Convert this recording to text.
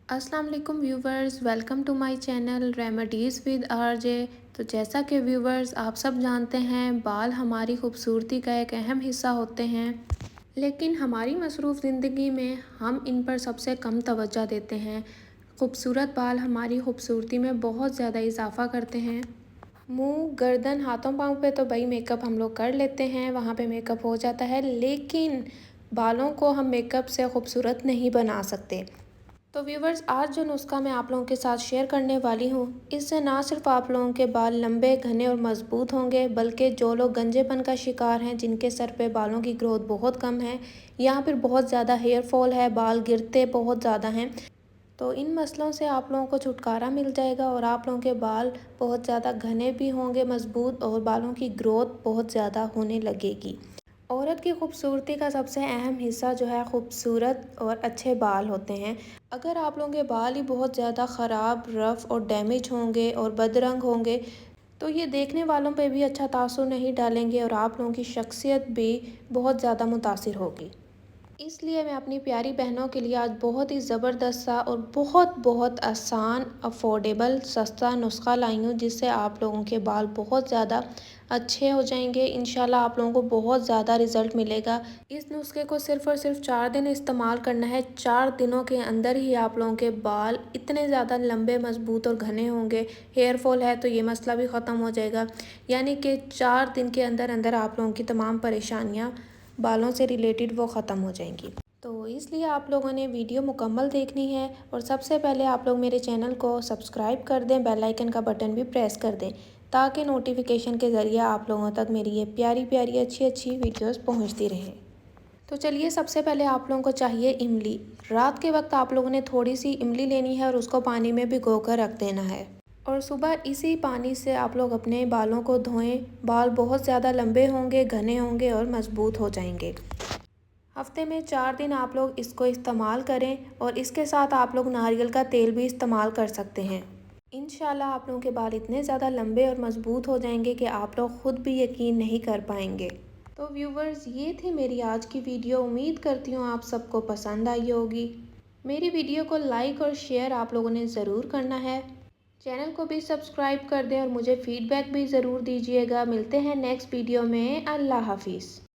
अस्सलाम वालेकुम viewers, welcome to my channel remedies with RJ. तो जैसा कि व्यूवर्स आप सब जानते हैं, बाल हमारी खूबसूरती का एक अहम हिस्सा होते हैं, लेकिन हमारी मसरूफ़ ज़िंदगी में हम इन पर सबसे कम तवज्जो देते हैं। खूबसूरत बाल हमारी खूबसूरती में बहुत ज़्यादा इजाफ़ा करते हैं। मुंह, गर्दन, हाथों पाँव पे तो भाई मेकअप हम लोग कर लेते हैं, वहाँ पे मेकअप हो जाता है, लेकिन बालों को हम मेकअप से खूबसूरत नहीं बना सकते। तो व्यूवर्स, आज जो नुस्खा मैं आप लोगों के साथ शेयर करने वाली हूँ, इससे ना सिर्फ आप लोगों के बाल लंबे, घने और मज़बूत होंगे, बल्कि जो लोग गंजेपन का शिकार हैं, जिनके सर पे बालों की ग्रोथ बहुत कम है या फिर बहुत ज़्यादा हेयर फॉल है, बाल गिरते बहुत ज़्यादा हैं, तो इन मसलों से आप लोगों को छुटकारा मिल जाएगा और आप लोगों के बाल बहुत ज़्यादा घने भी होंगे, मज़बूत, और बालों की ग्रोथ बहुत ज़्यादा होने लगेगी। औरत की खूबसूरती का सबसे अहम हिस्सा जो है खूबसूरत और अच्छे बाल होते हैं। अगर आप लोगों के बाल ही बहुत ज़्यादा ख़राब, रफ़ और डैमेज होंगे और बदरंग होंगे, तो ये देखने वालों पे भी अच्छा तासुर नहीं डालेंगे और आप लोगों की शख्सियत भी बहुत ज़्यादा मुतासिर होगी। इसलिए मैं अपनी प्यारी बहनों के लिए आज बहुत ही ज़बरदस्त सा और बहुत बहुत आसान, अफोर्डेबल, सस्ता नुस्खा लाई हूँ, जिससे आप लोगों के बाल बहुत ज़्यादा अच्छे हो जाएंगे। इंशाल्लाह आप लोगों को बहुत ज़्यादा रिज़ल्ट मिलेगा। इस नुस्खे को सिर्फ़ और सिर्फ 4 दिन इस्तेमाल करना है। 4 दिनों के अंदर ही आप लोगों के बाल इतने ज़्यादा लंबे, मज़बूत और घने होंगे। हेयर फॉल है तो ये मसला भी ख़त्म हो जाएगा, यानी कि 4 दिन के अंदर अंदर आप लोगों की तमाम परेशानियाँ बालों से रिलेटेड वो ख़त्म हो जाएंगी। तो इसलिए आप लोगों ने वीडियो मुकम्मल देखनी है और सबसे पहले आप लोग मेरे चैनल को सब्सक्राइब कर दें, बेल आइकन का बटन भी प्रेस कर दें, ताकि नोटिफिकेशन के ज़रिए आप लोगों तक मेरी ये प्यारी प्यारी अच्छी अच्छी वीडियोस पहुंचती रहें। तो चलिए, सबसे पहले आप लोगों को चाहिए इमली। रात के वक्त आप लोगों ने थोड़ी सी इमली लेनी है और उसको पानी में भिगो कर रख देना है, और सुबह इसी पानी से आप लोग अपने बालों को धोएं। बाल बहुत ज़्यादा लंबे होंगे, घने होंगे और मज़बूत हो जाएंगे। हफ्ते में 4 दिन आप लोग इसको इस्तेमाल करें और इसके साथ आप लोग नारियल का तेल भी इस्तेमाल कर सकते हैं। इंशाल्लाह आप लोगों के बाल इतने ज़्यादा लंबे और मज़बूत हो जाएंगे कि आप लोग ख़ुद भी यकीन नहीं कर पाएंगे। तो व्यूवर्स, ये थी मेरी आज की वीडियो। उम्मीद करती हूँ आप सबको पसंद आई होगी। मेरी वीडियो को लाइक और शेयर आप लोगों ने ज़रूर करना है। चैनल को भी सब्सक्राइब कर दें और मुझे फ़ीडबैक भी ज़रूर दीजिएगा। मिलते हैं नेक्स्ट वीडियो में। अल्लाह हाफिज़।